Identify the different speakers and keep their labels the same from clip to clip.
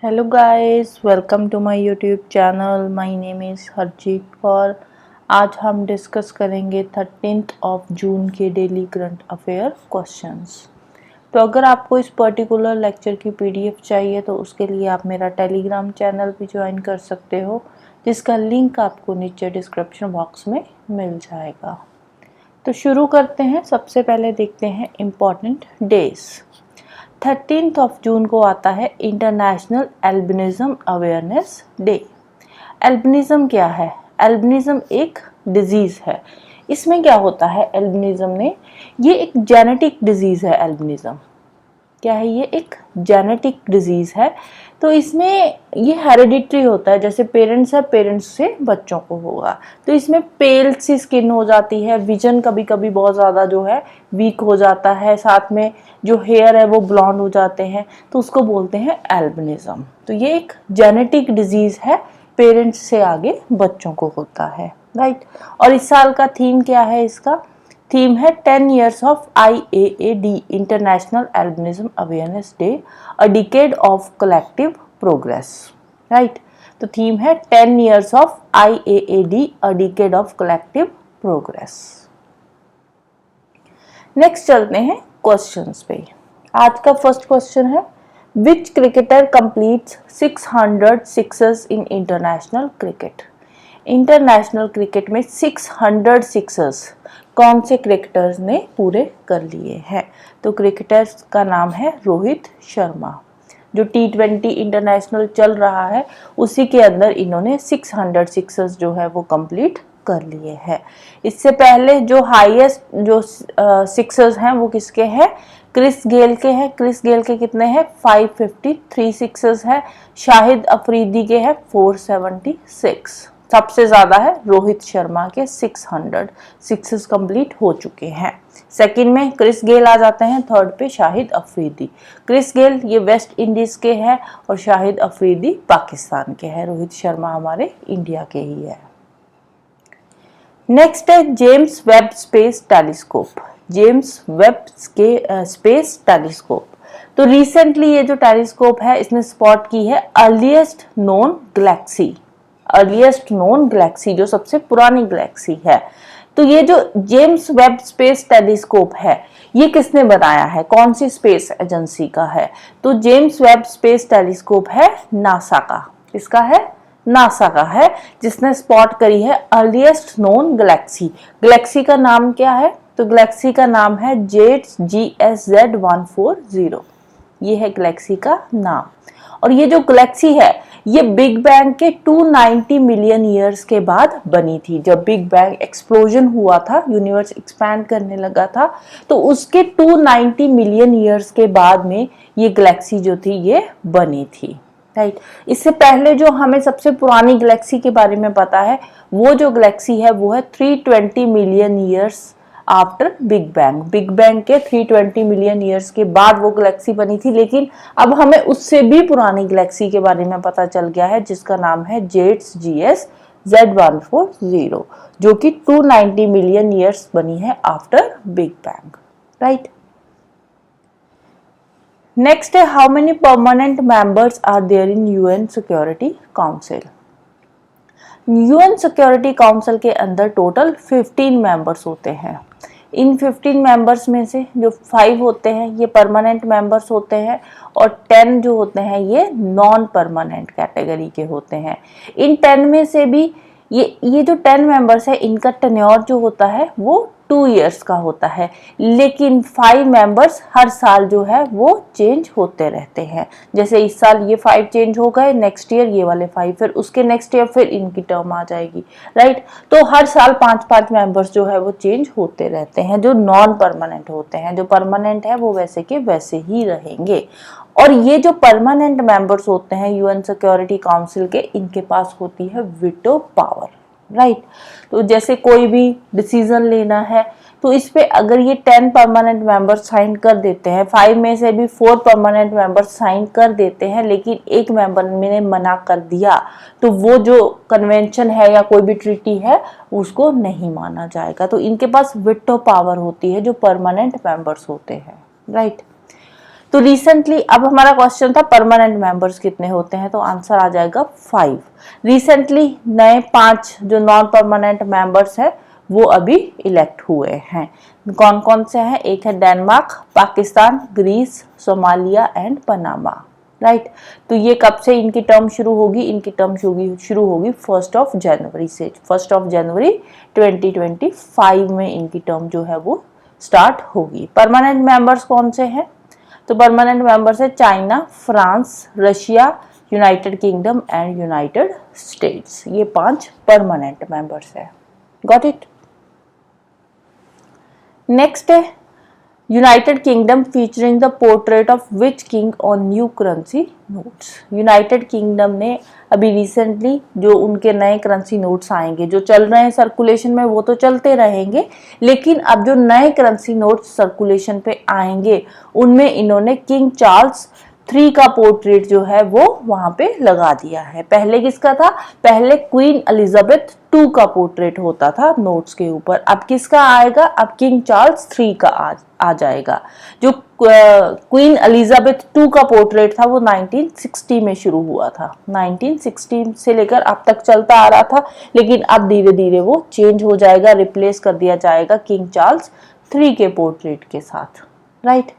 Speaker 1: Hello guys, welcome to my YouTube channel. My name is Harjeet Kaur. आज हम discuss करेंगे 13 जून के डेली करंट अफेयर क्वेश्चंस। तो अगर आपको इस पर्टिकुलर लेक्चर की पीडीएफ चाहिए तो उसके लिए आप मेरा टेलीग्राम चैनल भी ज्वाइन कर सकते हो, जिसका लिंक आपको नीचे डिस्क्रिप्शन बॉक्स में मिल जाएगा। तो शुरू करते हैं। सबसे पहले देखते हैं इम्पॉर्टेंट डेज। 13 जून को आता है international albinism awareness day. Albinism क्या है? एल्बिनिज्म एक डिजीज़ है। इसमें क्या होता है एल्बिनिज्म में? ये एक जेनेटिक डिजीज़ है। एल्बिनिज्म क्या है? ये एक जेनेटिक डिजीज़ है। तो इसमें ये हेरिडिटरी होता है, जैसे पेरेंट्स है, पेरेंट्स से बच्चों को होगा। तो इसमें पेल सी स्किन हो जाती है, विजन कभी कभी बहुत ज़्यादा जो है वीक हो जाता है, साथ में जो हेयर है वो ब्लॉन्ड हो जाते हैं, तो उसको बोलते हैं एल्बिनिज्म। तो ये एक जेनेटिक डिजीज़ है, पेरेंट्स से आगे बच्चों को होता है, राइट। और इस साल का थीम क्या है? इसका थीम है 10 years of IAAD international albinism awareness day, a decade of collective progress, right. तो थीम है 10 years of IAAD, a decade of collective progress. Next चलते हैं क्वेश्चंस पे। आज का फर्स्ट क्वेश्चन है, विच cricketer completes 600 sixes in international cricket? International cricket में 600 sixes कौन से क्रिकेटर्स ने पूरे कर लिए हैं? तो क्रिकेटर्स का नाम है रोहित शर्मा। जो T20 इंटरनेशनल चल रहा है उसी के अंदर इन्होंने 600 सिक्सेस जो है वो कंप्लीट कर लिए हैं। इससे पहले जो हाईएस्ट जो सिक्सेस हैं वो किसके हैं? क्रिस गेल के हैं। क्रिस गेल के कितने हैं? 553 सिक्सेस है। शाहिद अफरीदी के हैं 476। सबसे ज्यादा है रोहित शर्मा के 600 सिक्सेस कंप्लीट हो चुके हैं। सेकंड में क्रिस गेल आ जाते हैं, थर्ड पे शाहिद अफरीदी। क्रिस गेल ये वेस्ट इंडीज के हैं और शाहिद अफरीदी पाकिस्तान के हैं। रोहित शर्मा हमारे इंडिया के ही है। नेक्स्ट है James Webb space telescope. James Webb space telescope. तो रिसेंटली ये जो टेलीस्कोप है इसने स्पॉट की है earliest known Galaxy. Earliest known Galaxy जो सबसे पुरानी गैलेक्सी है। तो ये जो जेम्स वेब स्पेस टेलीस्कोप है ये किसने बनाया है? कौन सी स्पेस एजेंसी का है? तो जेम्स वेब स्पेस टेलीस्कोप है नासा का। किसका है? नासा का है, जिसने स्पॉट करी है अर्लीस्ट नोन गैलेक्सी। गैलेक्सी का नाम क्या है? तो गैलेक्सी का नाम है जेट्स GSZ140। ये है गैलेक्सी का नाम। और ये जो गैलेक्सी है ये बिग बैंग के 290 मिलियन ईयर्स के बाद बनी थी। जब बिग बैंग एक्सप्लोजन हुआ था, यूनिवर्स एक्सपैंड करने लगा था, तो उसके 290 मिलियन ईयर्स के बाद में ये गैलेक्सी जो थी ये बनी थी, राइट। इससे पहले जो हमें सबसे पुरानी गैलेक्सी के बारे में पता है वो जो गैलेक्सी है वो है 320 million years after big bang. Big bang के 320 मिलियन ईयर्स के बाद वो गैलेक्सी बनी थी, लेकिन अब हमें उससे भी पुरानी गैलेक्सी के बारे में पता चल गया है जिसका नाम है जेट्स GSZ140, जो कि 290 मिलियन ईयर्स बनी है after big bang, right. Next है, how many permanent members are there in UN security council? UN security council के अंदर टोटल 15 मेंबर्स होते हैं। इन 15 मेंबर्स में से जो 5 होते हैं ये परमानेंट मेंबर्स होते हैं और 10 जो होते हैं ये नॉन परमानेंट कैटेगरी के होते हैं। इन 10 में से भी ये जो 10 मेंबर्स है इनका टेन्योर जो होता है वो 2 इयर्स का होता है, लेकिन 5 मेंबर्स हर साल जो है वो चेंज होते रहते हैं। जैसे इस साल ये 5 चेंज हो गए, नेक्स्ट ईयर ये वाले 5, फिर उसके नेक्स्ट ईयर फिर इनकी टर्म आ जाएगी, राइट। तो हर साल 5-5 मेंबर्स जो है वो चेंज होते रहते हैं, जो नॉन परमानेंट होते हैं। जो परमानेंट है वो वैसे के वैसे ही रहेंगे। और ये जो परमानेंट मेंबर्स होते हैं UN सिक्योरिटी काउंसिल के, इनके पास होती है वीटो पावर, राइट। तो जैसे कोई भी डिसीजन लेना है तो इस पे अगर ये 10 परमानेंट मेंबर्स साइन कर देते हैं, 5 में से भी 4 परमानेंट मेंबर्स साइन कर देते हैं, लेकिन एक मेंबर ने मना कर दिया, तो वो जो कन्वेंशन है या कोई भी ट्रीटी है उसको नहीं माना जाएगा। तो इनके पास वीटो पावर होती है जो परमानेंट मेंबर्स होते हैं, राइट। तो रिसेंटली, अब हमारा क्वेश्चन था परमानेंट मेंबर्स कितने होते हैं, तो आंसर आ जाएगा 5। रिसेंटली नए 5 जो नॉन परमानेंट मेंबर्स है वो अभी इलेक्ट हुए हैं। कौन कौन से हैं? एक है Denmark, Pakistan, Greece, Somalia and Panama. Right, तो ये कब से इनकी टर्म शुरू होगी? इनकी टर्म शुरू होगी 1 जनवरी से। 1 जनवरी 2025 में इनकी टर्म जो है वो स्टार्ट होगी। परमानेंट मेंबर्स कौन से हैं? तो परमानेंट मेंबर्स है China, France, Russia, United kingdom and United states. ये 5 परमानेंट मेंबर्स है। Got it? नेक्स्ट है United kingdom featuring the portrait of which king on new currency notes. United kingdom ने अभी रिसेंटली जो उनके नए करेंसी नोट्स आएंगे, जो चल रहे हैं सर्कुलेशन में वो तो चलते रहेंगे, लेकिन अब जो नए करेंसी नोट्स सर्कुलेशन पे आएंगे उनमें इन्होंने किंग चार्ल्स 3 का पोर्ट्रेट जो है वो वहां पे लगा दिया है। पहले किसका था? पहले क्वीन एलिजाबेथ 2 का पोर्ट्रेट होता था नोट्स के ऊपर। अब किसका आएगा? अब किंग चार्ल्स 3 का आ जाएगा। जो क्वीन एलिजाबेथ 2 का पोर्ट्रेट था वो 1960 में शुरू हुआ था। 1960 से लेकर अब तक चलता आ रहा था, लेकिन अब धीरे धीरे वो चेंज हो जाएगा, रिप्लेस कर दिया जाएगा किंग चार्ल्स 3 के पोर्ट्रेट के साथ। राइट,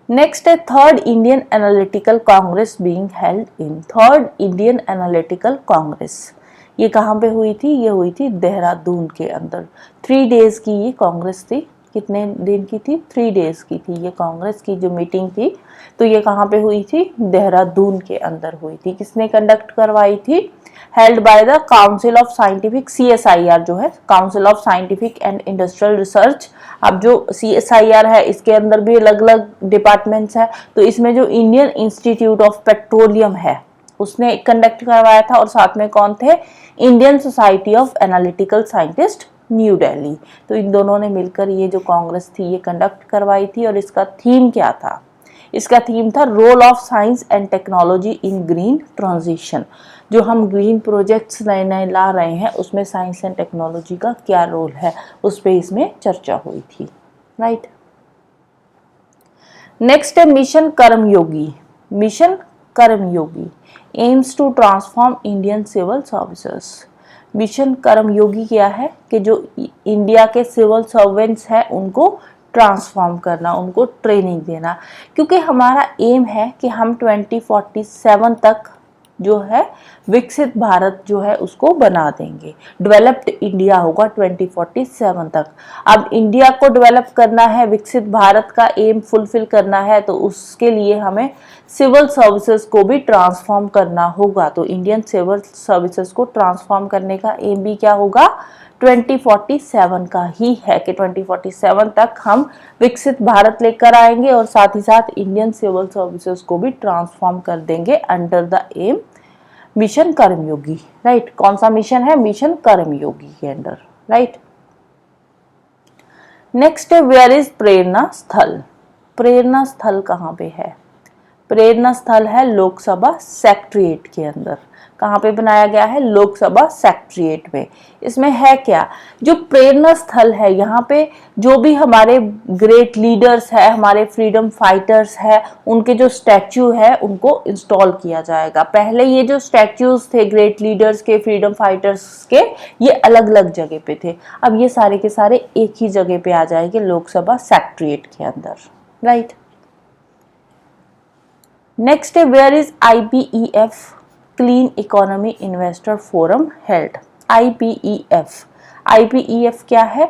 Speaker 1: नेक्स्ट है third Indian analytical Congress being held in. Third Indian analytical Congress ये कहाँ पे हुई थी? ये हुई थी देहरादून के अंदर। 3 डेज की ये कांग्रेस थी। कितने दिन की थी? 3 डेज की थी ये कांग्रेस की जो मीटिंग थी। तो ये कहाँ पे हुई थी? देहरादून के अंदर हुई थी। किसने कंडक्ट करवाई थी? Held by the council of scientific, CSIR जो है, council of scientific and industrial research. अब जो CSIR है इसके अंदर भी अलग अलग डिपार्टमेंट्स है, तो इसमें जो इंडियन इंस्टीट्यूट ऑफ पेट्रोलियम है उसने कंडक्ट करवाया था, और साथ में कौन थे? Indian society of analytical scientist new Delhi. तो इन दोनों ने मिलकर ये जो कांग्रेस थी ये कंडक्ट करवाई थी। और इसका थीम क्या था? इसका थीम था role of science and technology in green transition. जो हम ग्रीन प्रोजेक्ट्स नए नए ला रहे हैं उसमें साइंस एंड टेक्नोलॉजी का क्या रोल है, उस पे इसमें चर्चा हुई थी। राइट, नेक्स्ट है mission Karmayogi. Mission Karmayogi aims to transform Indian civil services. Mission Karmayogi क्या है? कि जो इंडिया के सिविल सर्वेंट्स हैं उनको ट्रांसफॉर्म करना, उनको ट्रेनिंग देना, क्योंकि हमारा एम है कि हम 2047 तक जो है विकसित भारत जो है उसको बना देंगे। डेवलप्ड इंडिया होगा 2047 तक। अब इंडिया को डेवलप करना है, विकसित भारत का एम फुलफिल करना है, तो उसके लिए हमें सिविल सर्विसेज को भी ट्रांसफॉर्म करना होगा। तो इंडियन सिविल सर्विसेज को ट्रांसफॉर्म करने का एम भी क्या होगा? 2047 का ही है कि 2047 तक हम विकसित भारत लेकर आएंगे और साथ ही साथ इंडियन सिविल सर्विसेज को भी ट्रांसफॉर्म कर देंगे under the M mission Karmayogi. Right, कौन सा मिशन है? मिशन कर्मयोगी के अंडर। राइट, नेक्स्ट है वेयर इज प्रेरणा स्थल। प्रेरणा स्थल कहाँ पे है? प्रेरणा स्थल है लोकसभा सेक्रेटेरिएट के अंदर। कहाँ पे बनाया गया है? लोकसभा सेक्रेटेरिएट में। इसमें है क्या? जो प्रेरणा स्थल है यहाँ पे जो भी हमारे ग्रेट लीडर्स है, हमारे फ्रीडम फाइटर्स है, उनके जो स्टैच्यू है उनको इंस्टॉल किया जाएगा। पहले ये जो स्टैच्यूज थे ग्रेट लीडर्स के, फ्रीडम फाइटर्स के, ये अलग अलग जगह पे थे। अब ये सारे के सारे एक ही जगह पे आ जाएंगे लोकसभा सेक्रेटेरिएट के अंदर। राइट, नेक्स्ट है where is IPEF clean economy investor forum held. IPEF क्या है?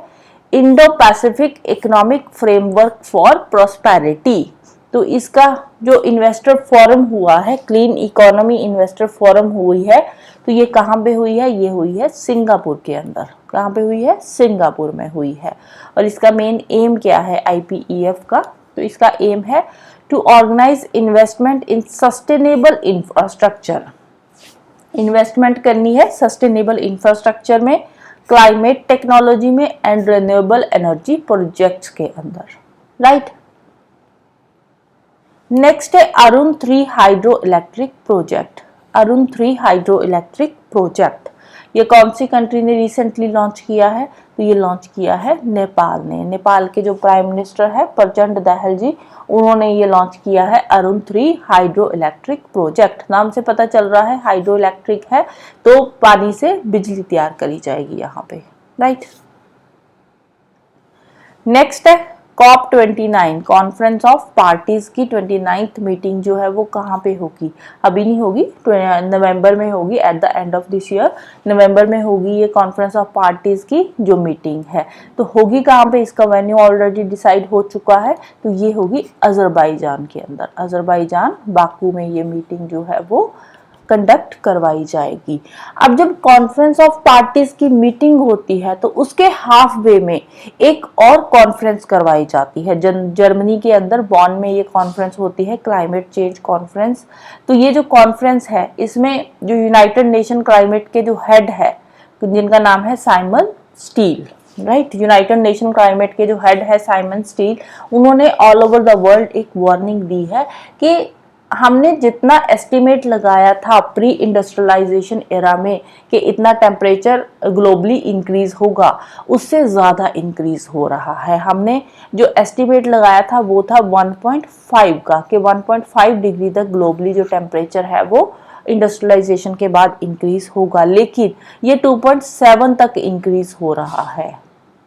Speaker 1: Indo Pacific economic framework for prosperity. तो इसका जो इन्वेस्टर फोरम हुआ है, क्लीन इकोनॉमी इन्वेस्टर फोरम हुई है, तो ये कहाँ पे हुई है? ये हुई है सिंगापुर के अंदर। कहाँ पे हुई है? सिंगापुर में हुई है। और इसका मेन एम क्या है IPEF का? तो इसका एम है to organise investment in sustainable infrastructure. Investment करनी है सस्टेनेबल इंफ्रास्ट्रक्चर में, क्लाइमेट टेक्नोलॉजी में एंड रिन्यूएबल एनर्जी प्रोजेक्ट्स के अंदर। राइट, नेक्स्ट है Arun 3 hydro electric project. Arun 3 hydro electric project ये कौन सी कंट्री ने रिसेंटली लॉन्च किया है? तो ये लॉन्च किया है नेपाल ने। नेपाल के जो प्राइम मिनिस्टर है प्रचंड दाहाल जी, उन्होंने ये लॉन्च किया है अरुण 3 हाइड्रो इलेक्ट्रिक प्रोजेक्ट। नाम से पता चल रहा है हाइड्रो इलेक्ट्रिक है, तो पानी से बिजली तैयार करी जाएगी यहाँ पे, राइट। नेक्स्ट है COP29 कॉन्फ्रेंस ऑफ पार्टीज की 29th मीटिंग जो है वो कहाँ पे होगी? अभी नहीं होगी, नवंबर में होगी, at the end of this year नवंबर में होगी ये कॉन्फ्रेंस ऑफ पार्टीज की जो मीटिंग है। तो होगी कहाँ पे? इसका वेन्यू ऑलरेडी डिसाइड हो चुका है, तो ये होगी अजरबैजान के अंदर। अजरबैजान बाकू में ये मीटिंग जो है वो कंडक्ट करवाई जाएगी। अब जब कॉन्फ्रेंस ऑफ पार्टीज की मीटिंग होती है तो उसके हाफ वे में एक और कॉन्फ्रेंस करवाई जाती है। जर्मनी के अंदर बॉन में ये कॉन्फ्रेंस होती है, क्लाइमेट चेंज कॉन्फ्रेंस। तो ये जो कॉन्फ्रेंस है इसमें जो यूनाइटेड नेशन क्लाइमेट के जो हेड है जिनका नाम है Simon Stiell, right, United nation climate के जो हेड है साइमन स्टील, उन्होंने ऑल ओवर द वर्ल्ड एक वार्निंग दी है कि हमने जितना एस्टिमेट लगाया था प्री इंडस्ट्रियलाइजेशन एरा में कि इतना टेम्परेचर ग्लोबली इंक्रीज होगा, उससे ज़्यादा इंक्रीज हो रहा है। हमने जो एस्टिमेट लगाया था वो था 1.5 का, कि 1.5 डिग्री तक ग्लोबली जो टेम्परेचर है वो इंडस्ट्रियलाइजेशन के बाद इंक्रीज होगा, लेकिन ये 2.7 तक इंक्रीज हो रहा है।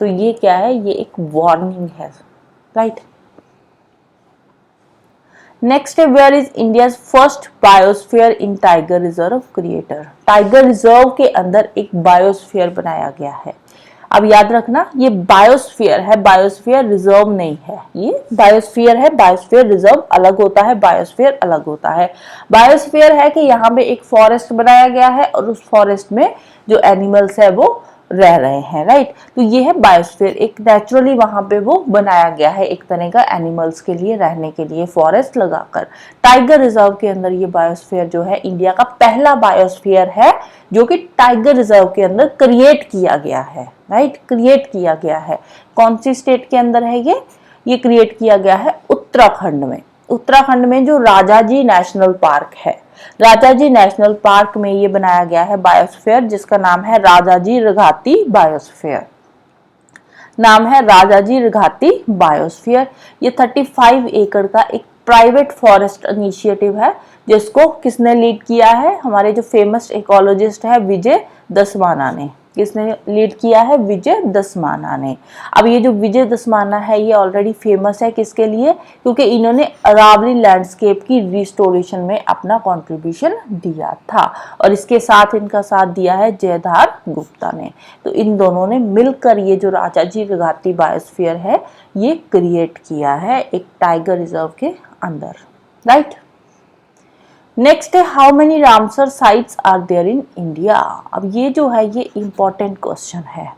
Speaker 1: तो ये क्या है? ये एक वार्निंग है, राइट। नेक्स्ट है where is India's first biosphere in tiger reserve creator. Tiger reserve के अंदर एक बायोस्फीयर बनाया गया है। अब याद रखना ये बायोस्फीयर है, बायोस्फीयर रिजर्व नहीं है। ये बायोस्फीयर है, बायोस्फीयर रिजर्व अलग होता है, बायोस्फीयर अलग होता है। बायोस्फीयर है कि यहाँ पे एक फॉरेस्ट बनाया गया है और उस फॉरेस्ट में जो एनिमल्स है वो रह रहे हैं, राइट। तो ये है बायोस्फीयर, एक नेचुरली वहां पे वो बनाया गया है एक तरह का एनिमल्स के लिए रहने के लिए फॉरेस्ट लगाकर। टाइगर रिजर्व के अंदर ये बायोस्फीयर जो है इंडिया का पहला बायोस्फीयर है जो कि टाइगर रिजर्व के अंदर क्रिएट किया गया है, राइट, क्रिएट किया गया है। कौन सी स्टेट के अंदर है ये क्रिएट किया गया है? उत्तराखंड में। उत्तराखंड में जो राजाजी नेशनल पार्क है, राजाजी नेशनल पार्क में ये बनाया गया है बायोस्फीयर, जिसका नाम है राजाजी रिघाती बायोस्फीयर। नाम है राजाजी रिघाती बायोस्फीयर। ये 35 एकड़ का एक प्राइवेट फॉरेस्ट इनिशिएटिव है, जिसको किसने लीड किया है? हमारे जो फेमस इकोलॉजिस्ट है विजय दसमाना ने। किसने लीड किया है? विजय दसमाना ने। अब ये जो विजय दसमाना है ये ऑलरेडी फेमस है किसके लिए? क्योंकि इन्होंने अरावली लैंडस्केप की रिस्टोरेशन में अपना कंट्रीब्यूशन दिया था, और इसके साथ इनका साथ दिया है जयधार गुप्ता ने। तो इन दोनों ने मिलकर ये जो राजाजी रिघाती बायोस्फीयर है ये क्रिएट किया है एक टाइगर रिजर्व के अंदर, राइट। नेक्स्ट है how many Ramsar sites are there in India. अब ये जो है ये इंपॉर्टेंट क्वेश्चन है।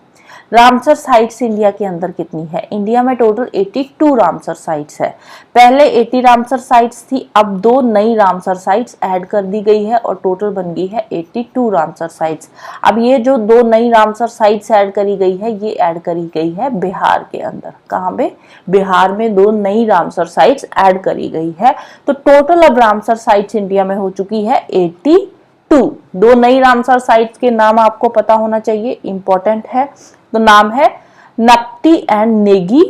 Speaker 1: रामसर साइट्स इंडिया के अंदर कितनी है? इंडिया में टोटल 82 रामसर साइट्स है। पहले 80 रामसर साइट्स थी, अब 2 नई रामसर साइट्स ऐड कर दी गई है और टोटल बन गई है 82 रामसर साइट्स। अब ये जो 2 नई रामसर साइट्स ऐड करी गई है ये ऐड करी गई है बिहार के अंदर। कहाँ पे? बिहार में 2 नई रामसर साइट्स ऐड करी गई है। तो टोटल अब रामसर साइट्स इंडिया में हो चुकी है 82। 2 नई रामसर साइट्स के नाम आपको पता होना चाहिए, इंपॉर्टेंट है। तो नाम है Nakti and Nagi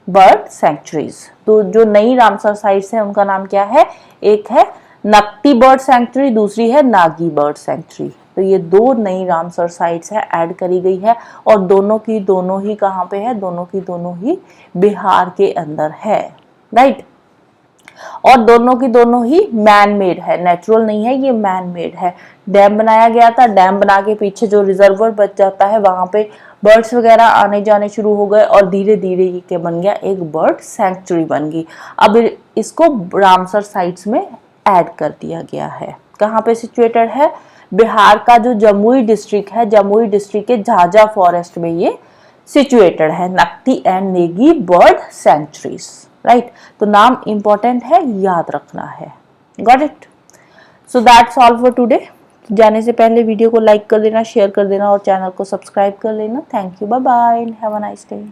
Speaker 1: bird centuries. तो जो नई रामसर साइट्स है उनका नाम क्या है? एक है नक्टी बर्ड सेंचुरी, दूसरी है नागी बर्ड सेंचुरी। तो ये 2 नई रामसर साइट्स है ऐड करी गई है, और दोनों की दोनों ही कहाँ पे है? दोनों की दोनों ही बिहार के अंदर है, राइट। और दोनों की दोनों ही मैन मेड है, नेचुरल नहीं है, ये मैन मेड है। डैम बनाया गया था, डैम बना के पीछे जो रिजर्वर बच जाता है वहां पे बर्ड्स वगैरह आने जाने शुरू हो गए, और धीरे धीरे ये क्या बन गया? एक बर्ड सेंचुरी बन गई। अब इसको रामसर साइट्स में ऐड कर दिया गया है। कहाँ पे सिचुएटेड है? बिहार का जो जमुई डिस्ट्रिक्ट है, जमुई डिस्ट्रिक्ट के झाझा फॉरेस्ट में ये सिचुएटेड है, Nakti and Nagi bird sanctuaries, right. तो नाम इंपॉर्टेंट है, याद रखना है। Got it? So that's all for today. जाने से पहले वीडियो को लाइक कर देना, शेयर कर देना और चैनल को सब्सक्राइब कर लेना। Thank you, bye bye, have a nice day.